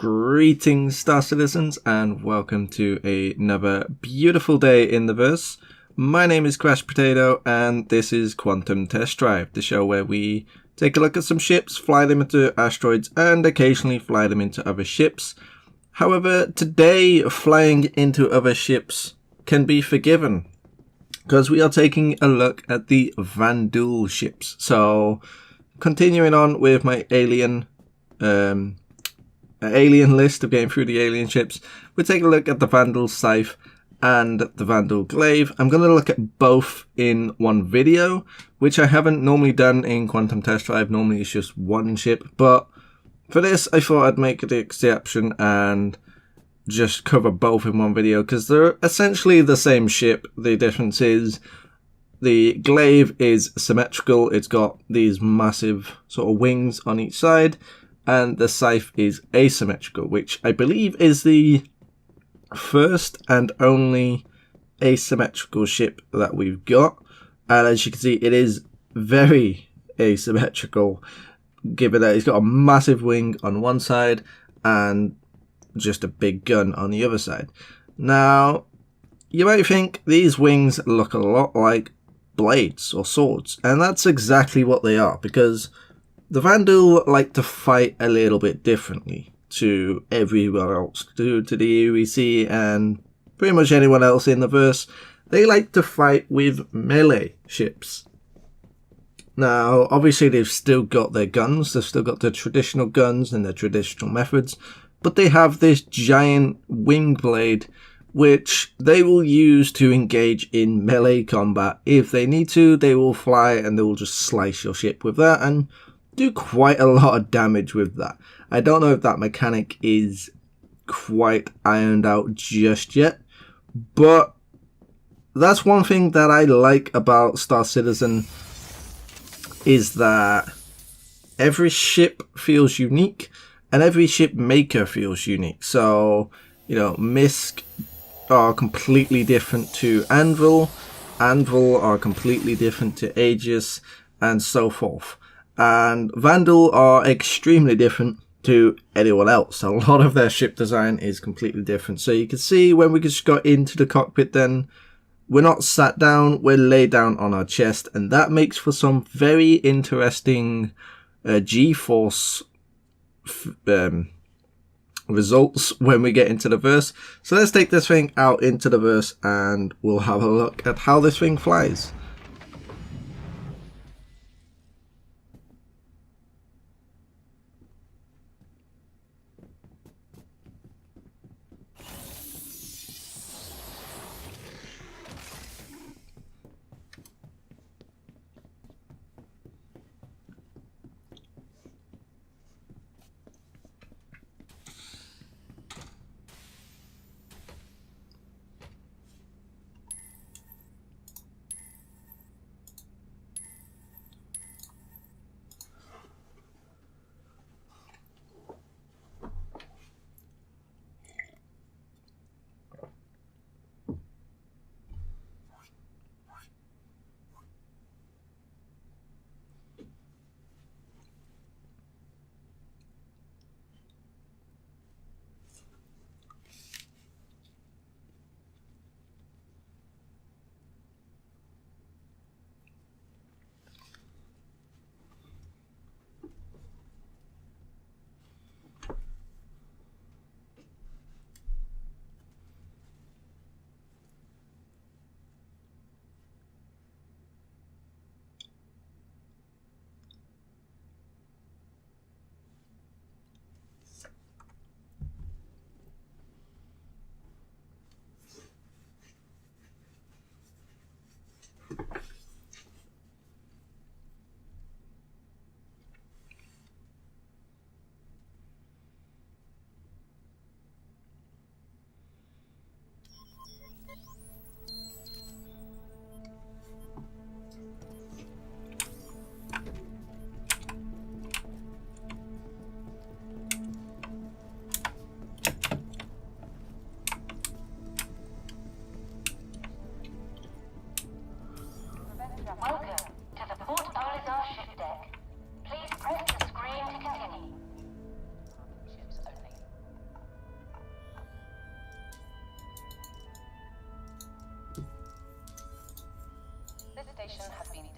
Greetings, Star Citizens, and welcome to another beautiful day in the verse. My name is Crash Potato, and this is Quantum Test Drive, the show where we take a look at some ships, fly them into asteroids, and occasionally fly them into other ships. However, today, flying into other ships can be forgiven, because we are taking a look at the Vanduul ships. So, continuing on with my alien list of getting through the alien ships, we're taking a look at the Vanduul Scythe and the Vanduul Glaive. I'm going to look at both in one video, which I haven't normally done in Quantum Test Drive. Normally it's just one ship, but for this I thought I'd make the exception and just cover both in one video, because they're essentially the same ship. The difference is the Glaive is symmetrical, it's got these massive sort of wings on each side, and the Scythe is asymmetrical, which I believe is the first and only asymmetrical ship that we've got. And as you can see, it is very asymmetrical, given that it's got a massive wing on one side and just a big gun on the other side. Now, you might think these wings look a lot like blades or swords, and that's exactly what they are, because the Vanduul like to fight a little bit differently to everywhere else, to the UEC and pretty much anyone else in the verse. They like to fight with melee ships. Now, obviously they've still got their guns, they've still got their traditional guns and their traditional methods, but they have this giant wing blade which they will use to engage in melee combat. If they need to, they will fly and they will just slice your ship with that and do quite a lot of damage with that. I don't know if that mechanic is quite ironed out just yet, but that's one thing that I like about Star Citizen, is that every ship feels unique and every ship maker feels unique. So, you know, Misk are completely different to Anvil, Anvil are completely different to Aegis, and so forth. And Vanduul are extremely different to anyone else. A lot of their ship design is completely different. So you can see when we just got into the cockpit, then we're not sat down, we're laid down on our chest, and that makes for some very interesting G-force results when we get into the verse. So let's take this thing out into the verse and we'll have a look at how this thing flies.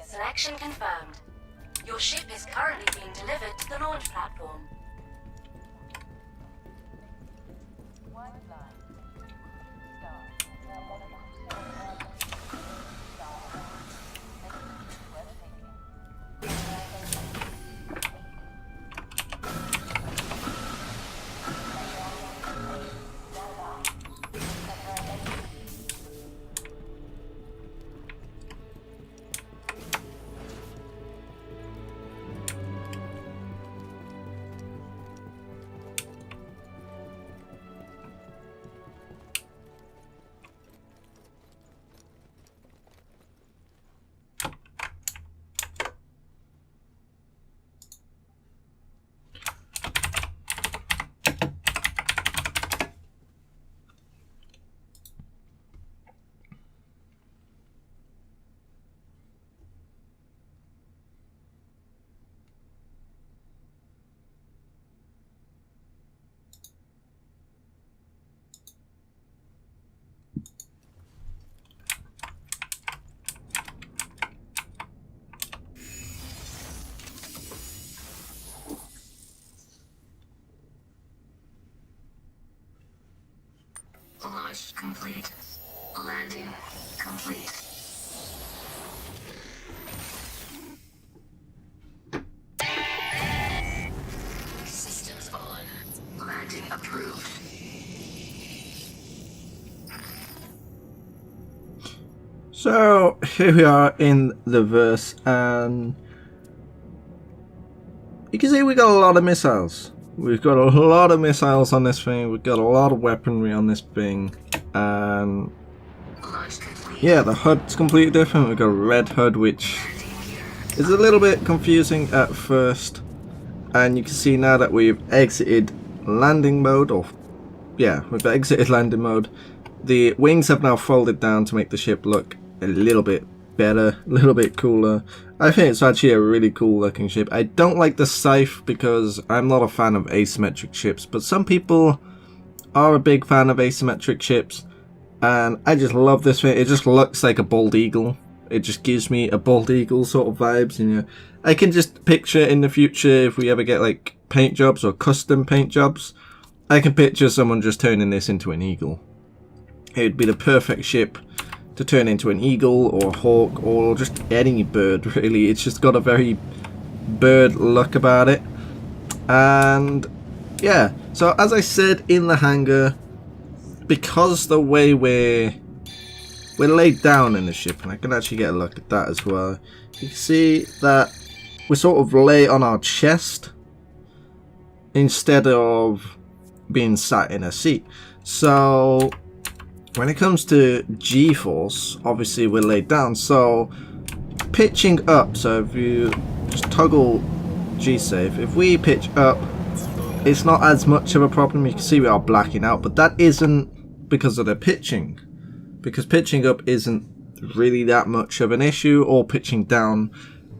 Selection confirmed. Your ship is currently being delivered to the launch platform. Launch complete. Landing complete. Systems on. Landing approved. So here we are in the verse, and you can see we got a lot of missiles. We've got a lot of missiles on this thing, we've got a lot of weaponry on this thing, and yeah, the HUD's completely different. We've got a red HUD, which is a little bit confusing at first, and you can see now that we've exited landing mode, or yeah, we've exited landing mode. The wings have now folded down to make the ship look a little bit better, a little bit cooler. I think it's actually a really cool looking ship. I don't like the Scythe because I'm not a fan of asymmetric ships, but some people are a big fan of asymmetric ships, and I just love this thing. It just looks like a bald eagle. It just gives me a bald eagle sort of vibes, you know. I can just picture in the future, if we ever get like paint jobs or custom paint jobs, I can picture someone just turning this into an eagle. It would be the perfect ship to turn into an eagle or a hawk or just any bird, really. It's just got a very bird look about it. And yeah, so as I said in the hangar, because the way we're laid down in the ship, and I can actually get a look at that as well, you can see that we sort of lay on our chest instead of being sat in a seat. So when it comes to G-force, obviously we're laid down, so pitching up, so if you just toggle G-save, if we pitch up, it's not as much of a problem. You can see we are blacking out, but that isn't because of the pitching, because pitching up isn't really that much of an issue, or pitching down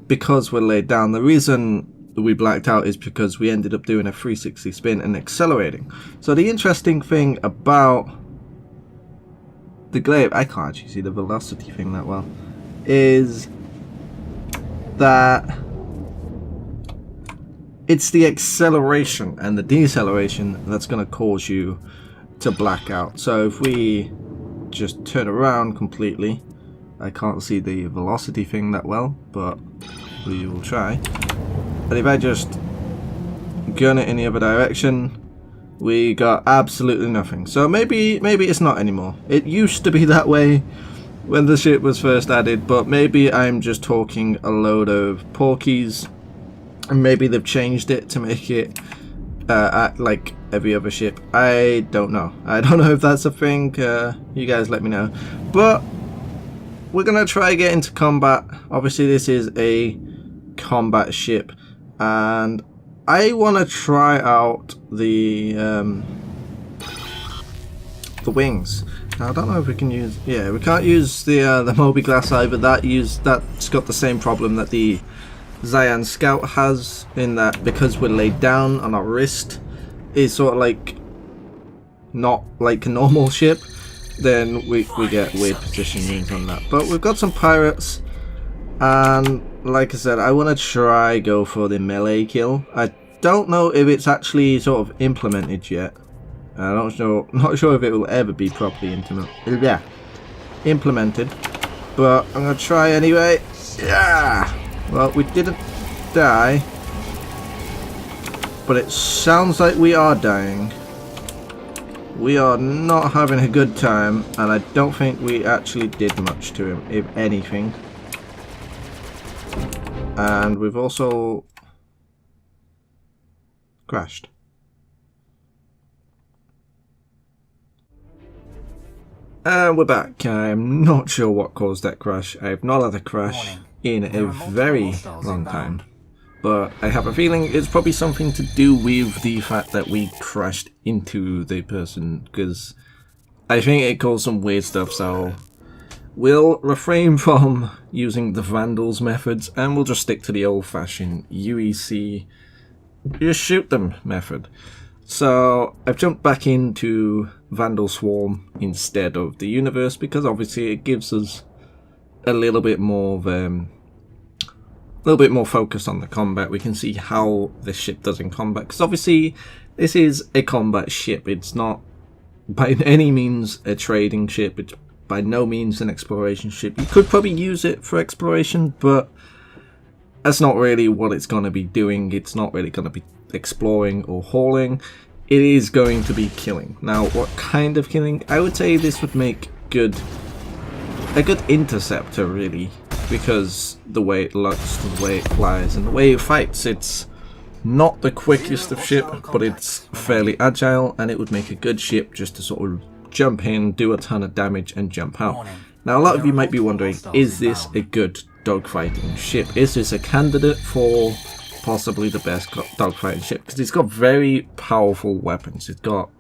because we're laid down. The reason we blacked out is because we ended up doing a 360 spin and accelerating. So the interesting thing about the Glaive, I can't actually see the velocity thing that well, is that it's the acceleration and the deceleration that's going to cause you to black out. So if we just turn around completely, I can't see the velocity thing that well, but we will try. But if I just gun it in the other direction, we got absolutely nothing. So maybe it's not anymore. It used to be that way when the ship was first added, but maybe I'm just talking a load of porkies, and maybe they've changed it to make it act like every other ship. I don't know. I don't know if that's a thing. You guys let me know. But we're gonna try get into combat. Obviously this is a combat ship, and I want to try out the wings. Now, I don't know if we can use. Yeah, we can't use the Mobi-Glass either. That's got the same problem that the Xi'an Scout has, in that because we're laid down on our wrist, is sort of like not like a normal ship. Then we get weird position moves on that. But we've got some pirates, And like I said, I want to try go for the melee kill. I don't know if it's actually sort of implemented yet. Not sure if it will ever be properly implemented. But I'm going to try anyway. Yeah! Well, we didn't die. But it sounds like we are dying. We are not having a good time, and I don't think we actually did much to him, if anything. And we've also crashed. And we're back. I'm not sure what caused that crash. I have not had a crash in a very long time. But I have a feeling it's probably something to do with the fact that we crashed into the person, because I think it caused some weird stuff, so we'll refrain from using the Vanduul's methods and we'll just stick to the old-fashioned UEC, just shoot them method. So I've jumped back into Vanduul Swarm instead of the universe because obviously it gives us a little bit more of focus on the combat. We can see how this ship does in combat, because obviously this is a combat ship. It's not by any means a trading ship. It's by no means an exploration ship. You could probably use it for exploration, but that's not really what it's going to be doing. It's not really going to be exploring or hauling. It is going to be killing. Now, what kind of killing? I would say this would make a good interceptor, really, because the way it looks, the way it flies, and the way it fights. It's not the quickest of ship, but it's fairly agile, and it would make a good ship just to sort of jump in, do a ton of damage, and jump out. Now, a lot of you might be wondering, is this a good dogfighting ship? Is this a candidate for possibly the best dogfighting ship? Because it's got very powerful weapons. It's got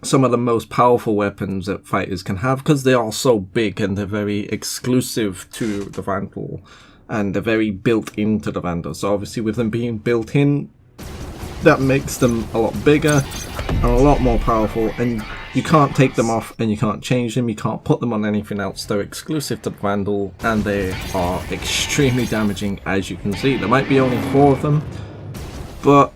some of the most powerful weapons that fighters can have, because they are so big and they're very exclusive to the Vanduul, and they're very built into the Vanduul. So obviously with them being built in, that makes them a lot bigger and a lot more powerful, and you can't take them off and you can't change them, you can't put them on anything else. They're exclusive to the Vanduul and they are extremely damaging, as you can see. There might be only 4 of them, but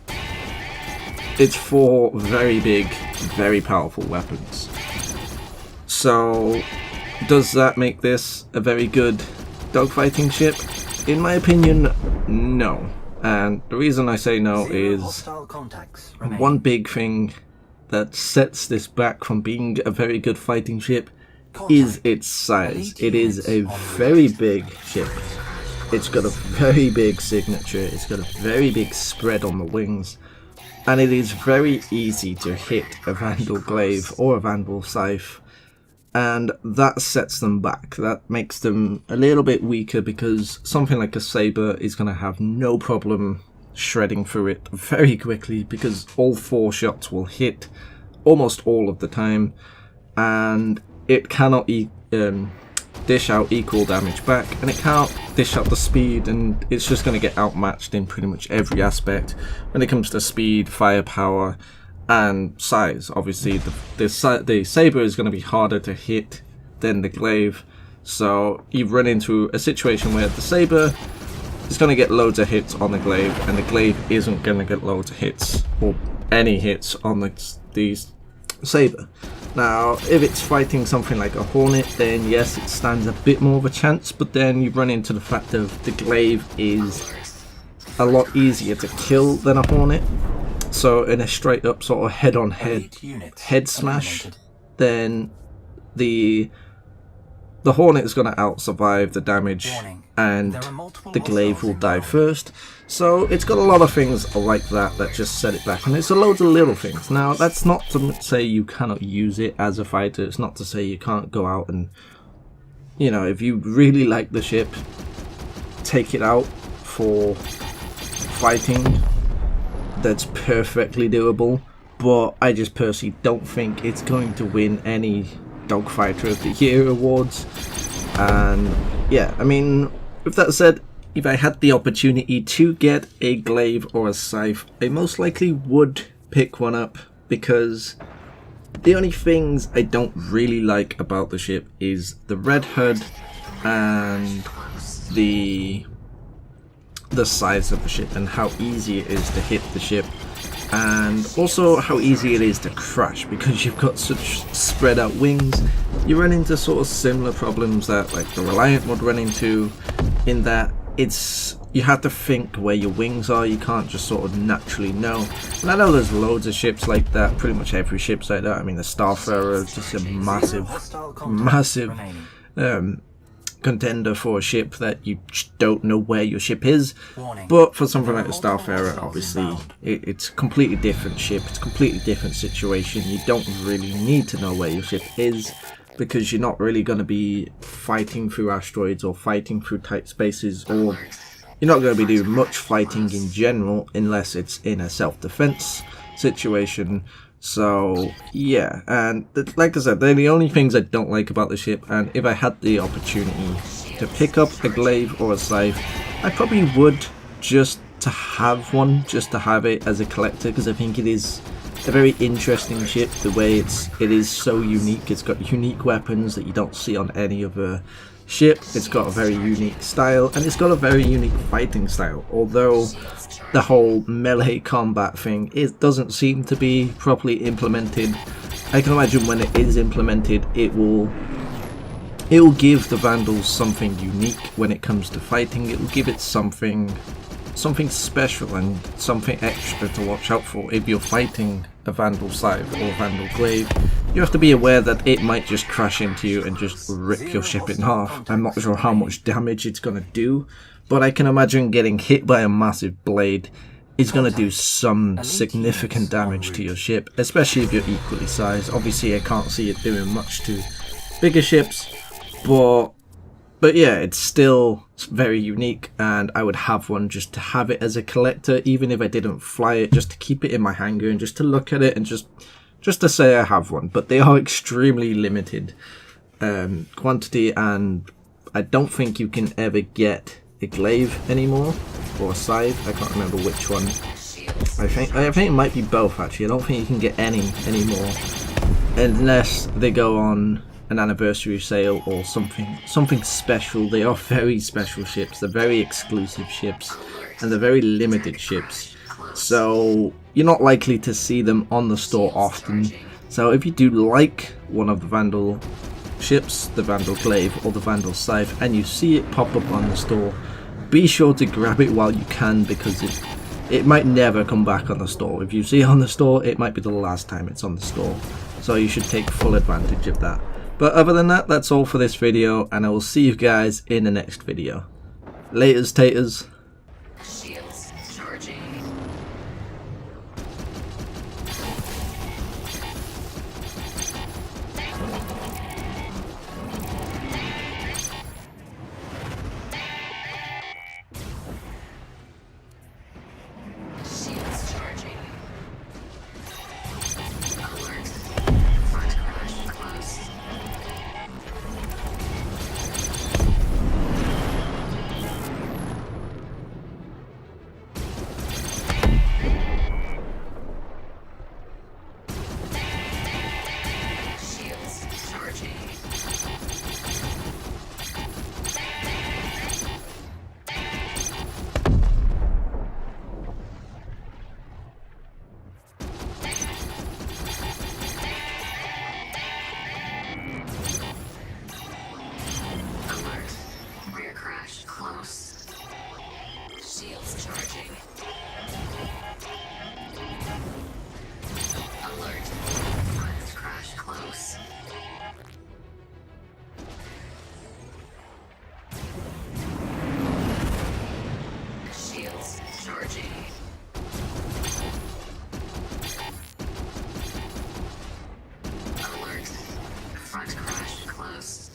it's 4 very big, very powerful weapons. So does that make this a very good dogfighting ship? In my opinion, no. And the reason I say no is one big thing that sets this back from being a very good fighting ship is its size. It is a very big ship. It's got a very big signature. It's got a very big spread on the wings. And it is very easy to hit a Vanduul Glaive or a Vanduul Scythe, and that sets them back. That makes them a little bit weaker, because something like a saber is going to have no problem shredding through it very quickly, because all 4 shots will hit almost all of the time, and it cannot dish out equal damage back, and it can't dish out the speed, and it's just going to get outmatched in pretty much every aspect when it comes to speed, firepower, and size. Obviously the saber is going to be harder to hit than the glaive, so you run into a situation where the saber is going to get loads of hits on the glaive, and the glaive isn't going to get loads of hits or any hits on the saber. Now, if it's fighting something like a Hornet, then yes, it stands a bit more of a chance, but then you run into the fact that the glaive is a lot easier to kill than a Hornet. So in a straight up sort of head smash, then the Hornet is going to out-survive the damage, and the glaive will die first. So it's got a lot of things like that that just set it back, and it's a loads of little things. Now, that's not to say you cannot use it as a fighter. It's not to say you can't go out and, you know, if you really like the ship, take it out for fighting. That's perfectly doable, but I just personally don't think it's going to win any Dogfighter of the Year awards. And yeah, I mean, with that said, if I had the opportunity to get a glaive or a scythe, I most likely would pick one up, because the only things I don't really like about the ship is the red HUD and the size of the ship and how easy it is to hit the ship, and also how easy it is to crash because you've got such spread out wings. You run into sort of similar problems that like the Reliant would run into, in that you have to think where your wings are. You can't just sort of naturally know. And I know there's loads of ships like that. Pretty much every ship's like that. I mean, the Starfarer is just a massive contender for a ship that you just don't know where your ship is. But for something like the Starfarer, obviously it's a completely different ship. It's a completely different situation. You don't really need to know where your ship is, because you're not really going to be fighting through asteroids or fighting through tight spaces, or you're not going to be doing much fighting in general unless it's in a self-defense situation. So yeah, and like I said, they're the only things I don't like about the ship. And if I had the opportunity to pick up a glaive or a scythe, I probably would, just to have one, just to have it as a collector, because I think it is a very interesting ship. The way it is so unique. It's got unique weapons that you don't see on any other ship. It's got a very unique style, and it's got a very unique fighting style, although the whole melee combat thing, it doesn't seem to be properly implemented. I can imagine when it is implemented, it will give the Vanduuls something unique when it comes to fighting. It will give it something special and something extra to watch out for. If you're fighting a Vanduul Scythe or Vanduul Glaive, you have to be aware that it might just crash into you and just rip your ship in half. I'm not sure how much damage it's going to do, but I can imagine getting hit by a massive blade is going to do some significant damage to your ship, especially if you're equally sized. Obviously I can't see it doing much to bigger ships, but yeah, it's still very unique, and I would have one just to have it as a collector, even if I didn't fly it, just to keep it in my hangar and just to look at it and just to say I have one. But they are extremely limited quantity, and I don't think you can ever get a glaive anymore, or a scythe. I can't remember which one. I think it might be both actually. I don't think you can get any anymore unless they go on an anniversary sale or something special. They are very special ships. They're very exclusive ships, and they're very limited ships. So you're not likely to see them on the store often. So if you do like one of the Vanduul ships, the Vanduul Glaive or the Vanduul Scythe, and you see it pop up on the store, be sure to grab it while you can, because it might never come back on the store. If you see it on the store, it might be the last time it's on the store. So you should take full advantage of that. But other than that, that's all for this video, and I will see you guys in the next video. Laters, taters. Shields charging. Shields charging. Alert. Front crash close. Shields charging. Alert. Front crash close. Shields charging. Alert. Front crash close.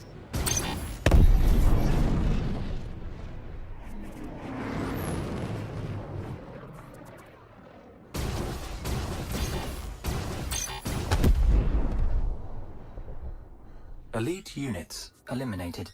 Elite units eliminated.